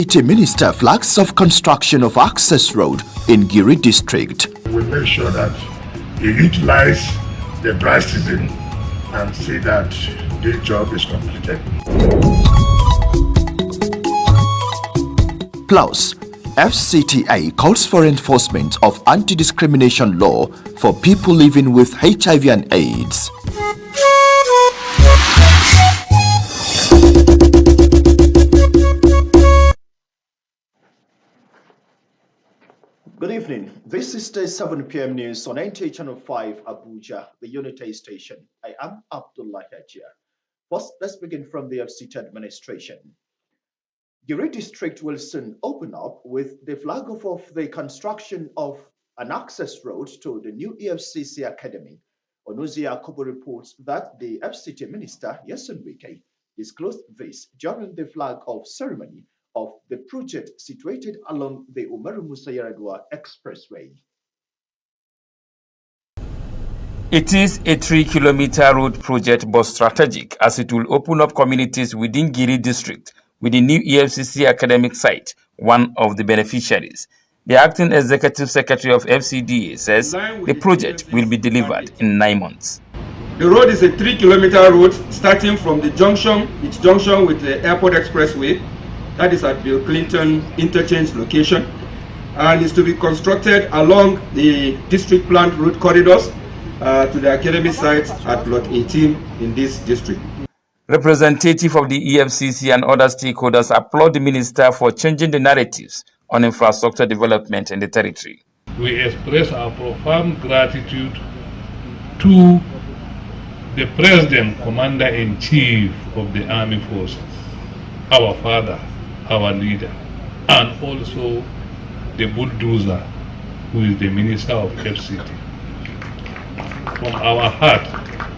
City Minister flags off construction of access road in Giri district. We make sure that you utilize the dry season and see that the job is completed. Plus, FCTA calls for enforcement of anti-discrimination law for people living with HIV and AIDS. Good evening. This is the 7 p.m. news on NTA Channel 5 Abuja, the Unity station. I am Abdullah Hajia. First, let's begin from the FCT administration. Giri district will soon open up with the flag off of the construction of an access road to the new EFCC Academy. Onuzia Kubo reports that the FCT minister, Yeson Wike, disclosed this during the flag off ceremony of the project situated along the Umaru Musa Yar'Adua Expressway. It is a 3-kilometer road project but strategic as it will open up communities within Giri district with the new EFCC academic site, one of the beneficiaries. The acting executive secretary of FCDA says the project will be delivered in 9 months. The road is a 3-kilometer road starting from its junction with the Airport Expressway, that is at Bill Clinton interchange location, and is to be constructed along the district planned route corridors to the academy site at Block 18 in this district. Representatives of the EFCC and other stakeholders applaud the minister for changing the narratives on infrastructure development in the territory. We express our profound gratitude to the President, Commander-in-Chief of the Army Forces, our father, our leader, and also the bulldozer, who is the Minister of FCT. From our heart,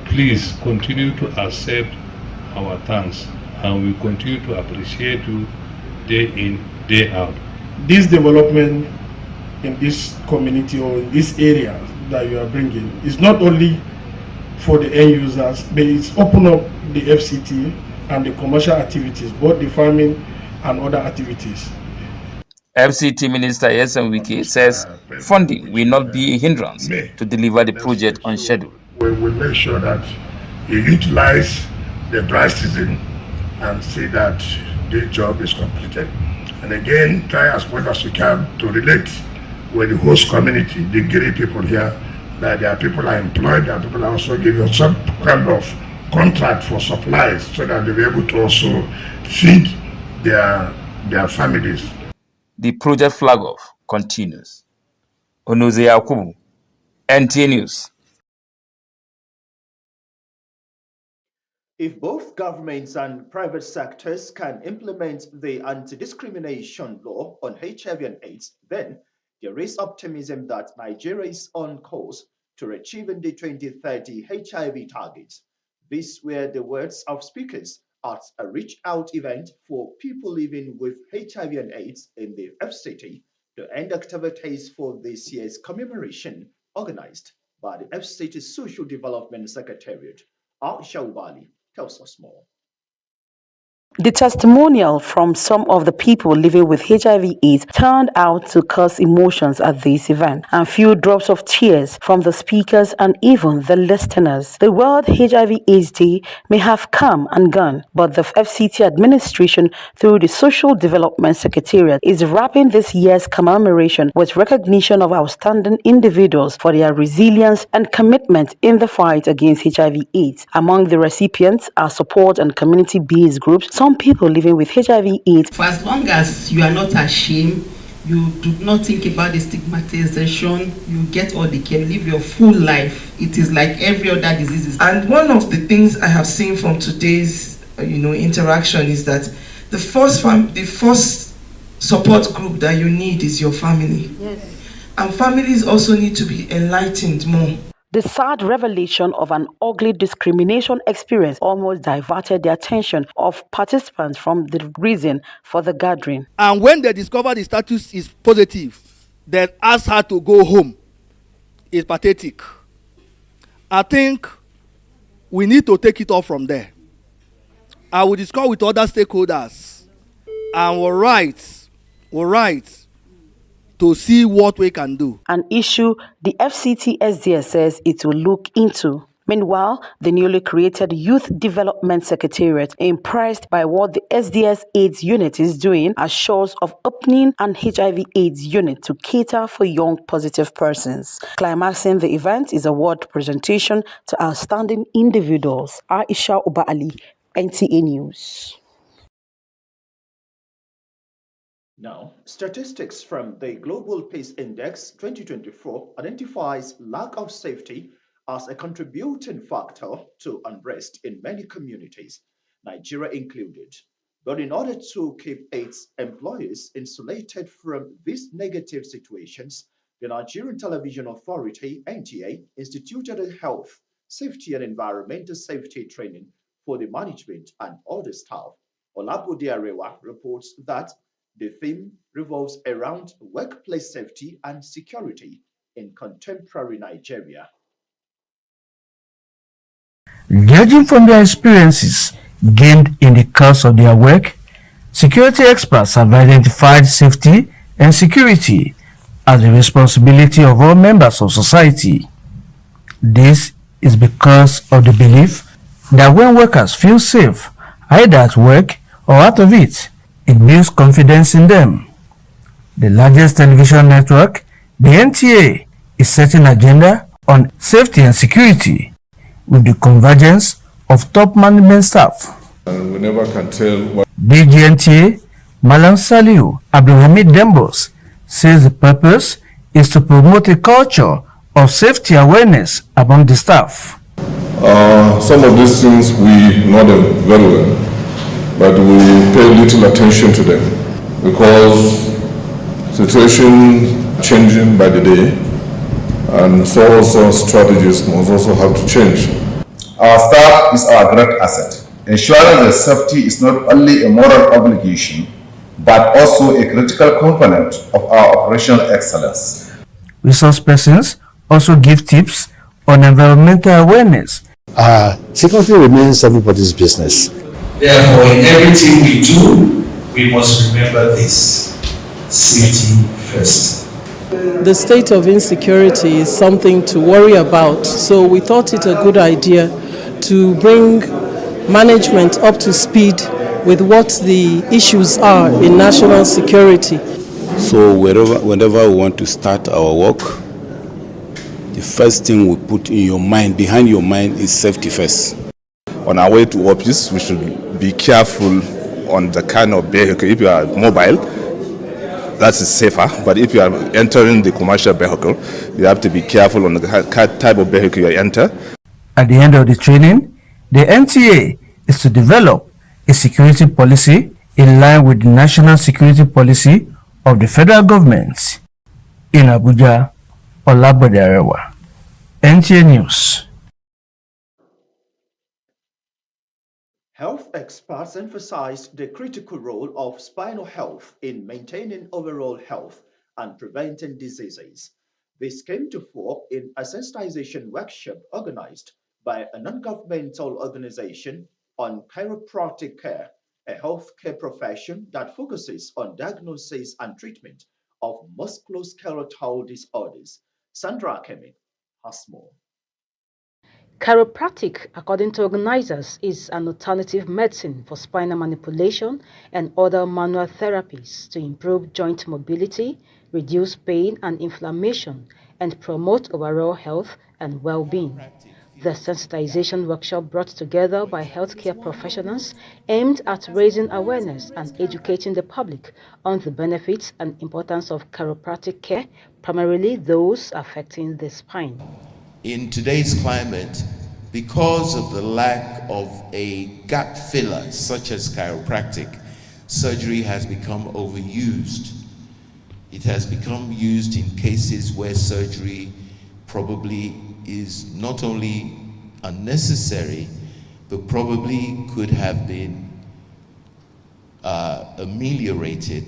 please continue to accept our thanks, and we continue to appreciate you day in, day out. This development in this community or in this area that you are bringing is not only for the end users, but it's open up the FCT and the commercial activities, both the farming and other activities. FCT Minister Yeson Wike says funding will not be a hindrance to deliver the project on schedule. We will make sure that you utilize the dry season and see that the job is completed. And again, try as much as you can to relate with the host community, the Giri people here, that their people are employed, their people are also given some kind of contract for supplies so that they'll be able to also feed their families. The project flag off continues. Onoze Yakubu, NTA News. If both governments and private sectors can implement the anti-discrimination law on HIV and AIDS, then there is optimism that Nigeria is on course to achieving the 2030 HIV targets. These were the words of speakers at a reach-out event for people living with HIV and AIDS in the FCT to end activities for this year's commemoration organized by the FCT Social Development Secretariat. Al-Shawbali tells us more. The testimonial from some of the people living with HIV/AIDS turned out to cause emotions at this event, and few drops of tears from the speakers and even the listeners. The World HIV/AIDS Day may have come and gone, but the FCT administration, through the Social Development Secretariat, is wrapping this year's commemoration with recognition of outstanding individuals for their resilience and commitment in the fight against HIV/AIDS. Among the recipients are support and community-based groups, some people living with HIV/AIDS. For as long as you are not ashamed, you do not think about the stigmatization, you get all the care, live your full life. It is like every other disease. And one of the things I have seen from today's interaction is that the first support group that you need is your family. Yes. And families also need to be enlightened more. The sad revelation of an ugly discrimination experience almost diverted the attention of participants from the reason for the gathering. And when they discover the status is positive, then ask her to go home. It's pathetic. I think we need to take it off from there. I will discuss with other stakeholders and we're right to see what we can do. An issue the FCT SDS says it will look into. Meanwhile, the newly created Youth Development Secretariat, impressed by what the SDS AIDS unit is doing, assures of opening an HIV AIDS unit to cater for young positive persons. Climaxing the event is a award presentation to outstanding individuals. Aisha Uba Ali, NTA News. Now, statistics from the Global Peace Index 2024 identifies lack of safety as a contributing factor to unrest in many communities, Nigeria included. But in order to keep its employees insulated from these negative situations, the Nigerian Television Authority, NTA, instituted a health, safety, and environmental safety training for the management and other staff. Olabode Arewa reports that the theme revolves around workplace safety and security in contemporary Nigeria. Judging from their experiences gained in the course of their work, security experts have identified safety and security as the responsibility of all members of society. This is because of the belief that when workers feel safe, either at work or out of it, it builds confidence in them. The largest television network, the NTA, is setting an agenda on safety and security with the convergence of top management staff. We never can tell what DGNTA, Malam Saliu Abdulhamid Dembos, says the purpose is to promote a culture of safety awareness among the staff. some of these things we know them very well, but we pay little attention to them because situation changing by the day, and so also strategies must also have to change. Our staff is our great asset. Ensuring that safety is not only a moral obligation, but also a critical component of our operational excellence. Resource persons also give tips on environmental awareness. Security remains everybody's business. Therefore, in everything we do, we must remember this: safety first. The state of insecurity is something to worry about, so we thought it a good idea to bring management up to speed with what the issues are in national security. So whenever we want to start our work, the first thing we put in your mind, behind your mind, is safety first. On our way to office, we should be careful on the kind of vehicle. If you are mobile, that is safer. But if you are entering the commercial vehicle, you have to be careful on the type of vehicle you enter. At the end of the training, the NTA is to develop a security policy in line with the national security policy of the federal government. In Abuja, Olabode Arewa, NTA News. Health experts emphasized the critical role of spinal health in maintaining overall health and preventing diseases. This came to fore in a sensitization workshop organized by a non-governmental organization on chiropractic care, a healthcare profession that focuses on diagnosis and treatment of musculoskeletal disorders. Sandra Kemi has more. Chiropractic, according to organizers, is an alternative medicine for spinal manipulation and other manual therapies to improve joint mobility, reduce pain and inflammation, and promote overall health and well-being. The sensitization workshop brought together by healthcare professionals aimed at raising awareness and educating the public on the benefits and importance of chiropractic care, primarily those affecting the spine. In today's climate, because of the lack of a gap filler such as chiropractic, surgery has become overused. It has become used in cases where surgery probably is not only unnecessary, but probably could have been ameliorated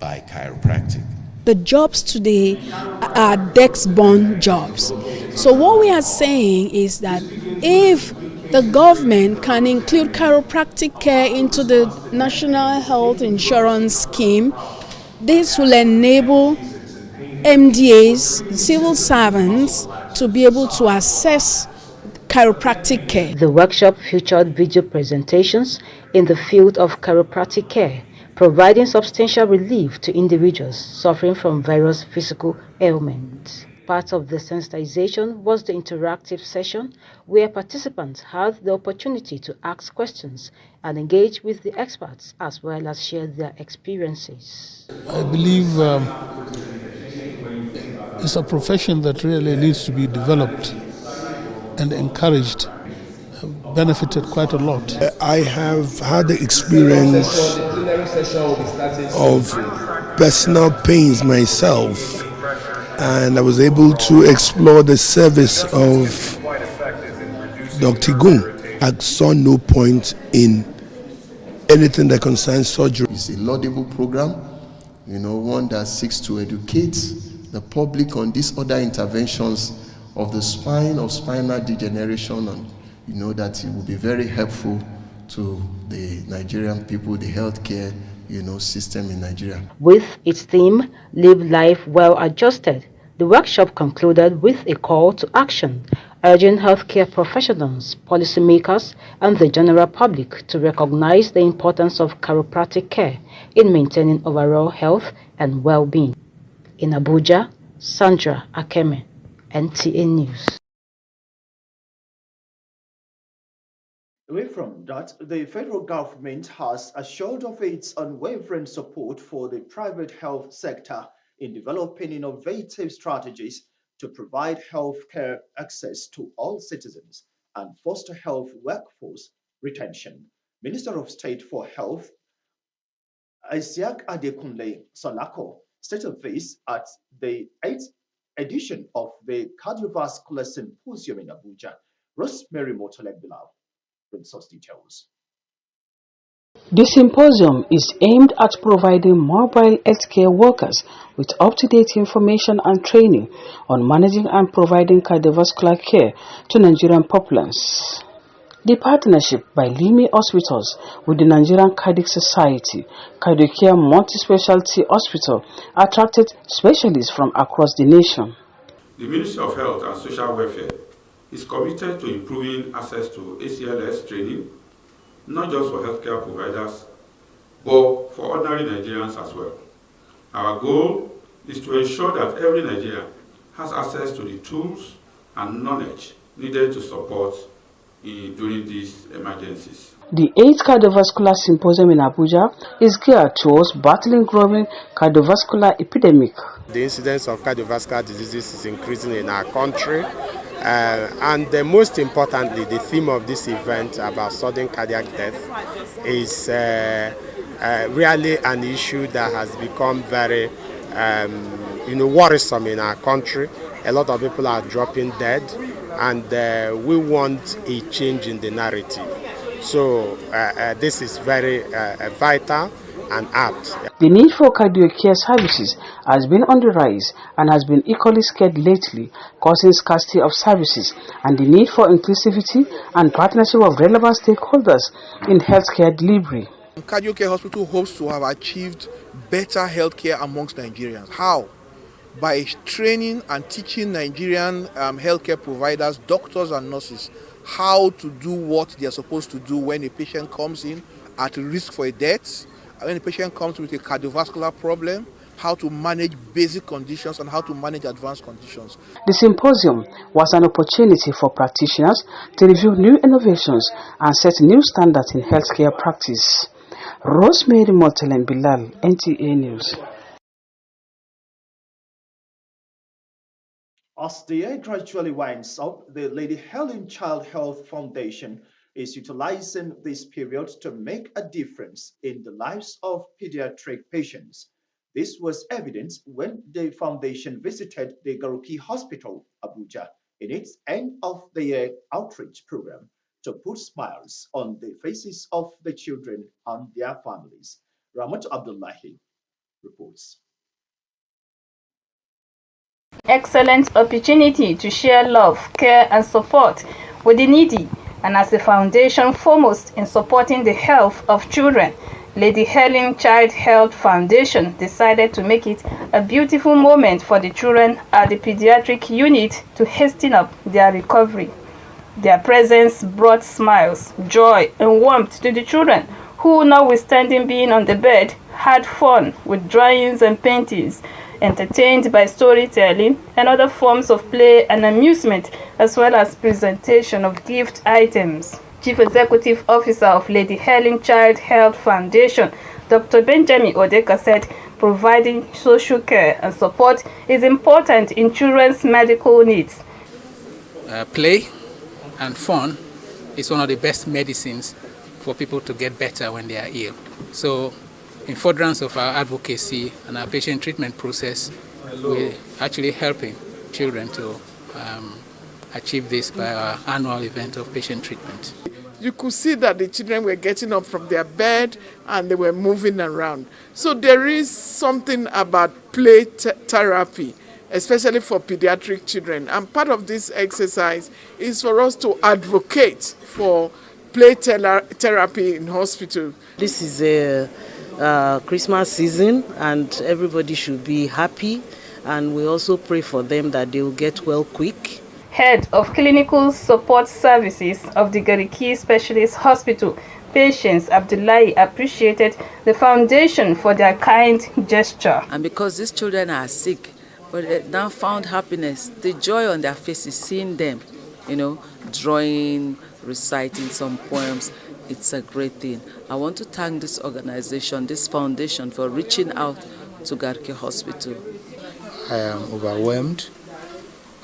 by chiropractic. The jobs today are desk-bound jobs. So what we are saying is that if the government can include chiropractic care into the National Health Insurance Scheme. This will enable MDAs, civil servants, to be able to access chiropractic care. The workshop featured video presentations in the field of chiropractic care, providing substantial relief to individuals suffering from various physical ailments. Part of the sensitization was the interactive session where participants had the opportunity to ask questions and engage with the experts as well as share their experiences. I believe it's a profession that really needs to be developed and encouraged. I've benefited quite a lot. I have had the experience of personal pains myself, and I was able to explore the service of Dr. Gung. I saw no point in anything that concerns surgery. It's a laudable program, one that seeks to educate the public on these other interventions of the spine, of spinal degeneration, and that it will be very helpful to the Nigerian people, the healthcare system in Nigeria. With its theme, Live Life Well Adjusted, the workshop concluded with a call to action, urging healthcare professionals, policymakers, and the general public to recognize the importance of chiropractic care in maintaining overall health and well-being. In Abuja, Sandra Akeme, NTA News. Away from that, the federal government has assured of its unwavering support for the private health sector in developing innovative strategies to provide health care access to all citizens and foster health workforce retention. Minister of State for Health, Isiaq Adekunle Salako, stated this at the 8th edition of the Cardiovascular Symposium in Abuja. Rosemary Motolebilal brings us details. The symposium is aimed at providing mobile healthcare workers with up-to-date information and training on managing and providing cardiovascular care to Nigerian populace. The partnership by Limi Hospitals with the Nigerian Cardiac Society Cardiocare Multi-Specialty Hospital attracted specialists from across the nation. The Ministry of Health and Social Welfare is committed to improving access to ACLS training, not just for healthcare providers, but for ordinary Nigerians as well. Our goal is to ensure that every Nigerian has access to the tools and knowledge needed to support during these emergencies. The 8th Cardiovascular Symposium in Abuja is geared towards battling growing cardiovascular epidemic. The incidence of cardiovascular diseases is increasing in our country, and most importantly, the theme of this event about sudden cardiac death is really an issue that has become very worrisome in our country. A lot of people are dropping dead, and we want a change in the narrative. So this is very vital and apt. The need for cardiocare services has been on the rise and has been equally scarce lately, causing scarcity of services and the need for inclusivity and partnership of relevant stakeholders in healthcare delivery. Cardiocare Hospital hopes to have achieved better healthcare amongst Nigerians. How? By training and teaching Nigerian healthcare providers, doctors and nurses, how to do what they are supposed to do when a patient comes in at risk for a death, when a patient comes with a cardiovascular problem, how to manage basic conditions and how to manage advanced conditions. The symposium was an opportunity for practitioners to review new innovations and set new standards in healthcare practice. Rosemary Motel Bilal, NTA News. As the year gradually winds up, the Lady Helen Child Health Foundation is utilizing this period to make a difference in the lives of pediatric patients. This was evident when the foundation visited the Garuki Hospital, Abuja, in its end-of-the-year outreach program to put smiles on the faces of the children and their families. Ramat Abdullahi reports. Excellent opportunity to share love, care and support with the needy And as a foundation foremost in supporting the health of children, Lady Helen Child Health Foundation decided to make it a beautiful moment for the children at the pediatric unit to hasten up their recovery. Their presence brought smiles, joy, and warmth to the children, who, notwithstanding being on the bed, had fun with drawings and paintings, entertained by storytelling and other forms of play and amusement, as well as presentation of gift items. Chief Executive Officer of Lady Helen Child Health Foundation, Dr. Benjamin Odeka, said providing social care and support is important in children's medical needs. Play and fun is one of the best medicines for people to get better when they are ill. So, in furtherance of our advocacy and our patient treatment process, we're actually helping children to achieve this by our annual event of patient treatment. You could see that the children were getting up from their bed and they were moving around. So there is something about play therapy, especially for pediatric children. And part of this exercise is for us to advocate for play therapy in hospital. This is a Christmas season and everybody should be happy, and we also pray for them that they will get well quick. Head of Clinical Support Services of the Gariki Specialist Hospital, Patience Abdullahi, appreciated the foundation for their kind gesture. And because these children are sick, but they now found happiness, the joy on their faces, seeing them, drawing, reciting some poems, it's a great thing. I want to thank this organization, this foundation, for reaching out to Garki Hospital. I am overwhelmed.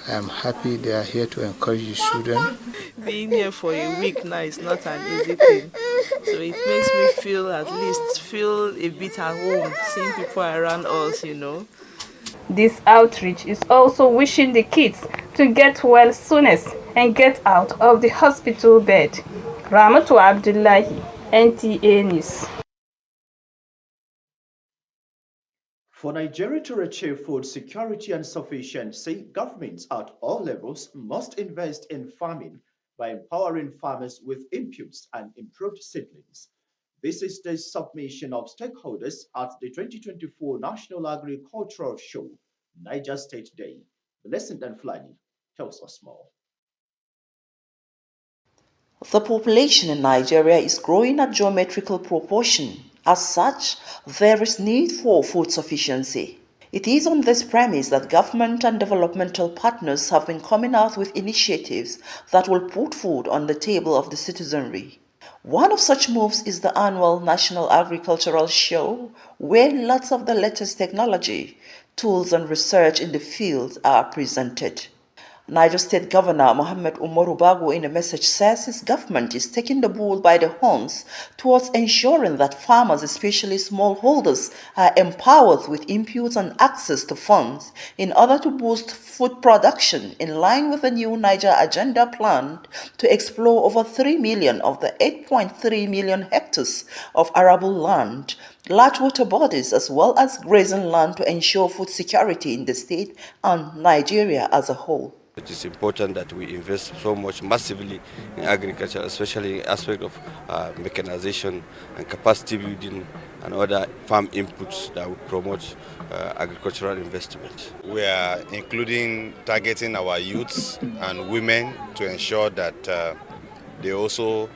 I am happy they are here to encourage the children. Being here for a week now is not an easy thing. So it makes me feel a bit at home, seeing people around us, This outreach is also wishing the kids to get well soonest and get out of the hospital bed. Ramatu Abdullahi, NTA News. For Nigeria to achieve food security and sufficiency, governments at all levels must invest in farming by empowering farmers with inputs and improved seedlings. This is the submission of stakeholders at the 2024 National Agricultural Show, Niger State Day. Blessing and Flani tells us more. The population in Nigeria is growing at geometrical proportion. As such, there is need for food sufficiency. It is on this premise that government and developmental partners have been coming out with initiatives that will put food on the table of the citizenry. One of such moves is the annual National Agricultural Show, where lots of the latest technology, tools and research in the field are presented. Niger State Governor Mohammed Umaru Bago in a message says his government is taking the bull by the horns towards ensuring that farmers, especially smallholders, are empowered with inputs and access to funds in order to boost food production in line with the new Niger Agenda plan to explore over 3 million of the 8.3 million hectares of arable land, large water bodies as well as grazing land to ensure food security in the state and Nigeria as a whole. It is important that we invest so much massively in agriculture, especially in the aspect of mechanization and capacity building and other farm inputs that will promote agricultural investment. We are including targeting our youths and women to ensure that they also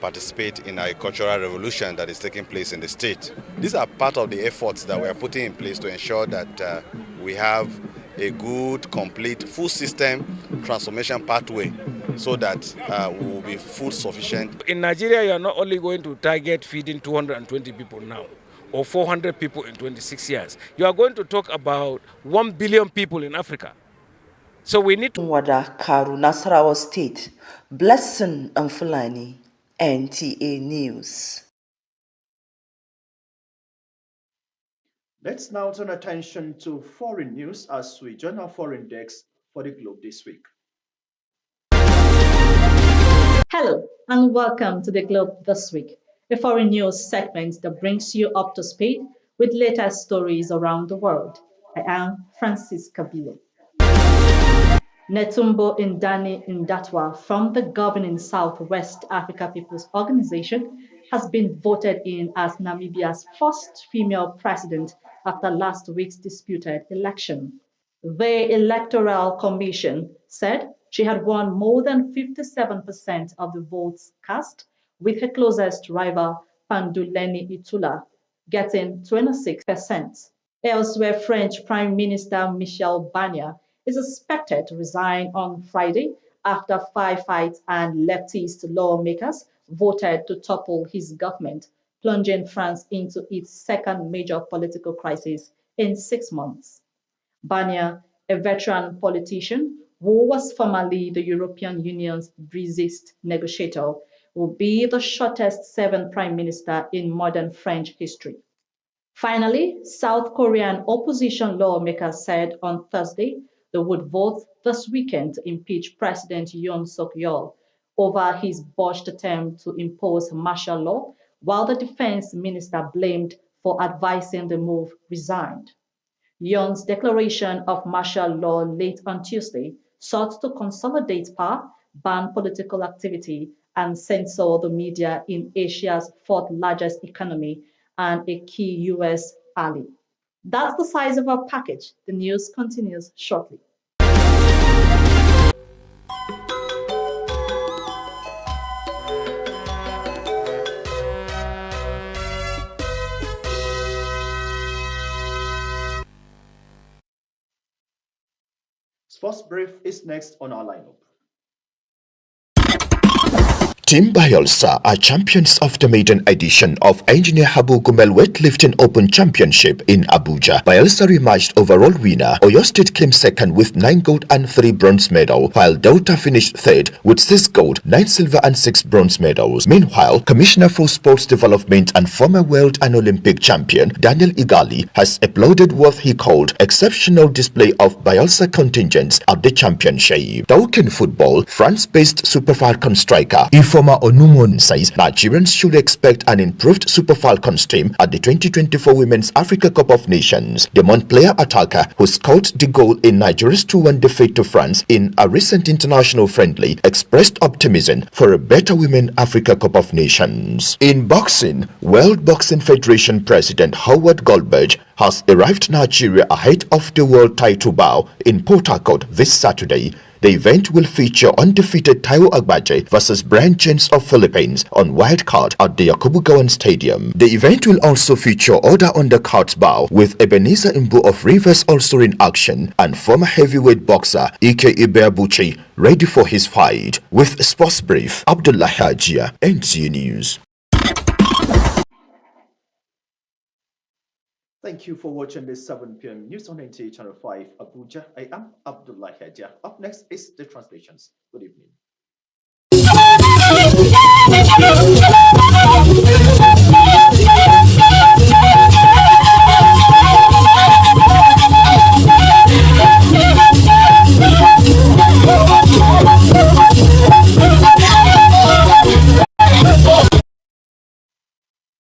participate in the agricultural revolution that is taking place in the state. These are part of the efforts that we are putting in place to ensure that we have a good, complete, full system transformation pathway so that we will be food sufficient. In Nigeria, you are not only going to target feeding 220 people now or 400 people in 26 years. You are going to talk about 1 billion people in Africa. So we need to... Wada Karu, Nasarawa State, Blessing and Fulani, NTA News. Let's now turn attention to foreign news as we join our foreign desk for the Globe this week. Hello and welcome to the Globe this week, a foreign news segment that brings you up to speed with latest stories around the world. I am Francis Kabile. Netumbo Ndani Ndatwa from the governing Southwest Africa People's Organization has been voted in as Namibia's first female president after last week's disputed election. The Electoral Commission said she had won more than 57% of the votes cast, with her closest rival, Panduleni Itula, getting 26%. Elsewhere, French Prime Minister Michel Barnier is expected to resign on Friday after five-fights and leftist lawmakers voted to topple his government, plunging France into its second major political crisis in 6 months. Barnier, a veteran politician who was formerly the European Union's breeziest negotiator, will be the shortest serving prime minister in modern French history. Finally, South Korean opposition lawmakers said on Thursday they would vote this weekend to impeach President Yoon Suk Yeol over his botched attempt to impose martial law, while the defense minister blamed for advising the move resigned. Yoon's declaration of martial law late on Tuesday sought to consolidate power, ban political activity, and censor the media in Asia's fourth largest economy and a key U.S. ally. That's the size of our package. The news continues shortly. Sports Brief is next on our lineup. Team Bielsa are champions of the maiden edition of Engineer Habu Gumel Weightlifting Open Championship in Abuja. Bielsa rematched overall winner. Oyo State came second with 9 gold and 3 bronze medals, while Delta finished third with 6 gold, 9 silver and 6 bronze medals. Meanwhile, Commissioner for Sports Development and former world and Olympic champion Daniel Igali has applauded what he called exceptional display of Bielsa contingents at the championship. Talking football, France-based Super Falcon striker Ifoma Onumon says Nigerians should expect an improved Super Falcons team at the 2024 Women's Africa Cup of Nations. The Montpellier attacker, who scored the goal in Nigeria's 2-1 defeat to France in a recent international friendly, expressed optimism for a better Women Africa Cup of Nations. In boxing, World Boxing Federation President Howard Goldberg has arrived in Nigeria ahead of the world title bout in Port Harcourt this Saturday. The event will feature undefeated Taiwo Agbaje versus Brian James of Philippines on wild card at the Yakubu Gowon Stadium. The event will also feature other undercards bout, with Ebenezer Mbu of Rivers also in action and former heavyweight boxer Ike Ibeabuchi ready for his fight. With Sports Brief, Abdullah Hajia, NTA News. Thank you for watching this 7 p.m. news on NTA Channel 5 Abuja. I am Abdullah Hajia. Up next is the translations. Good evening.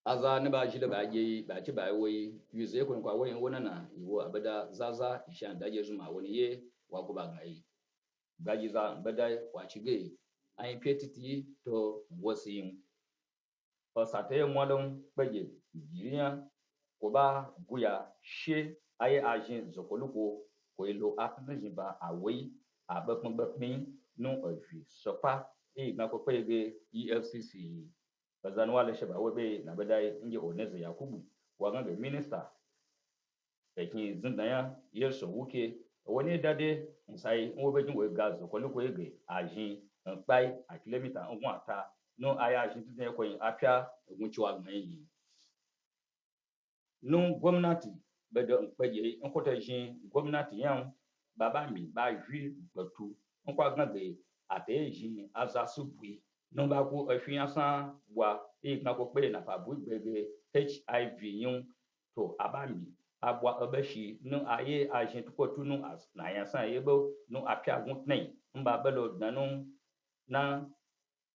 Aza ne ba jile ba je ba ci ba wai yuze ko kwa wai wona na iwo abada zaza ishan da je zuma woni ye wa ko ba ngai gaji za bada wa ci ge ai petiti to wosin o sate modon baje jiriya ko ba guya she ai ajin zokoluko ko ilo apna jiba awai a bakmin no ofi sopa na ko pege EFCC bazanwa le sheba webe na bedai nge oneze yakubu wanga be minister ekin zindaya yerso wuke woni dade nsai wobe jin we gazo ko loko ege ajin npai a kilomita ngun ata no aya ajin tin ko yin apia ngun chiwa gmeyi no gwamnati bedo nkpeje nkota jin gwamnati yan baba mi ba jwi batu nkwa gbe ate jin azasu bui no ba ku afiansan wa na ko pe na pa bu gbege HIV yun to abami abwa obeshi no aye agent ko tunu as na yansan yebo no apia gutnen mba belo nanu na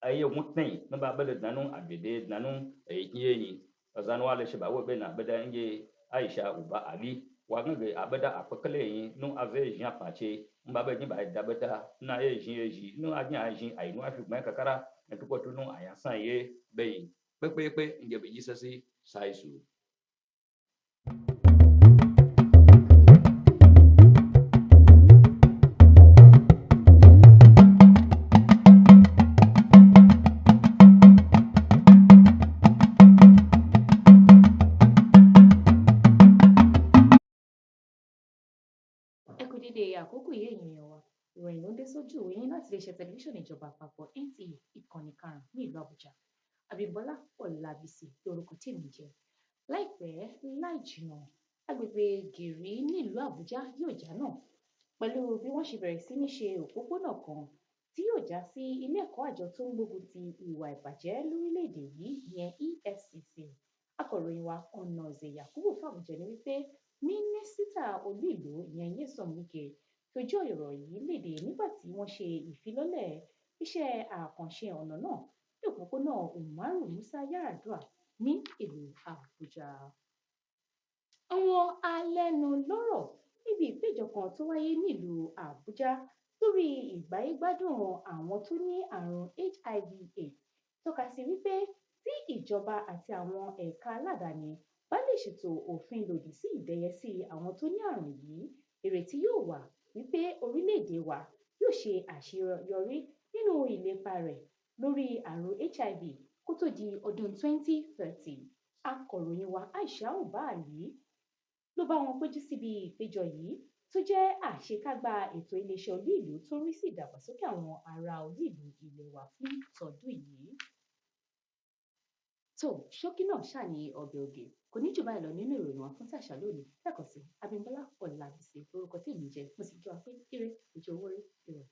aye gutnen mba belo nanu abede nanu eyiyi azanwa le sheba wo be na beda nge Aisha Uba Ali wangage abada apakale yin no ave jean pache mbabe ni ba dabata na ye jean no anya jean ai no afi gban kakara entukotu no ayasan ye be pepepe nge be yisasi saisu. Ẹ kú dédé àkókò yìí ẹ̀yin èèyàn wa ìròyìn ló dé sójú ìwé yín láti iléeṣẹ́ tẹlifíṣàn ìjọba àpapọ̀ NTA ìkànnì karùn-ún ní ìlú Àbújá. Abímbọ́lá Ọlábísí lórúkọ tèmi jẹ́. Láìpẹ́ láì jìnnà agbègbè Gìrì nílùú Àbújá yóò já náà pẹ̀lú bí wọ́n ṣe bẹ̀rẹ̀ sí ní ṣe òpópónà kan tí yóò já sí ilé ẹ̀kọ́ àjọ tó ń gbógun ti ìwà ìbàjẹ́ lórílẹ̀‐èdè yìí ìyẹn EFCC. Akọ̀ròyìn wa Ọ̀nàzè Yakubu fàbùjẹ ní wípé mínísítà olú ìlú ìyẹn Nyesom Wike fojú ọ̀rọ̀ yìí léde nígbà tí wọ́n ṣe ìfilọ́lẹ̀ iṣẹ́ àkànṣe ọ̀nà náà ní òpópónà Umaru Musa Yar'Adua ní ìlú Àbújá. Àwọn alẹ́nulọ́rọ̀ níbi ìpéjọ kan tó wáyé nílùú Àbújá lórí ìgbáyégbádùn àwọn tó ní àrùn HIV/AIDS tọ́ka sí wípé tí ìjọba àti àwọn ẹ̀ka aládàáni bá lè ṣètò òfin lòdì sí ìdẹ́yẹsí àwọn tó ní àrùn yìí, ìrètí yóò wà wípé orílẹ̀-èdè wa yóò ṣe àṣeyọrí nínú ìlépa rẹ̀ lórí àrùn HIV kó tó di ọdún 2030. Akọ̀ròyìn wa Aisha Uba Ali ló bá wọn péjú síbi ìpéjọ yìí tó jẹ́ àṣekágbá ètò iléeṣẹ́ olú ìlú tó ń rí sí ìdàgbàsókè àwọn ará olú ìlú ilẹ̀ wa fún tọdún yìí. tó ṣókí náà ṣàní ọbẹ̀ oge kò ní jù báyìí lọ nínú ìròyìn wa fún tàṣà lónìí lẹ́ẹ̀kan sí Abímbọ́lá Ọlábísí lórúkọ tí èmi jẹ́ mo sì kí wa pé ire ìjọ owó rí ìrọ̀.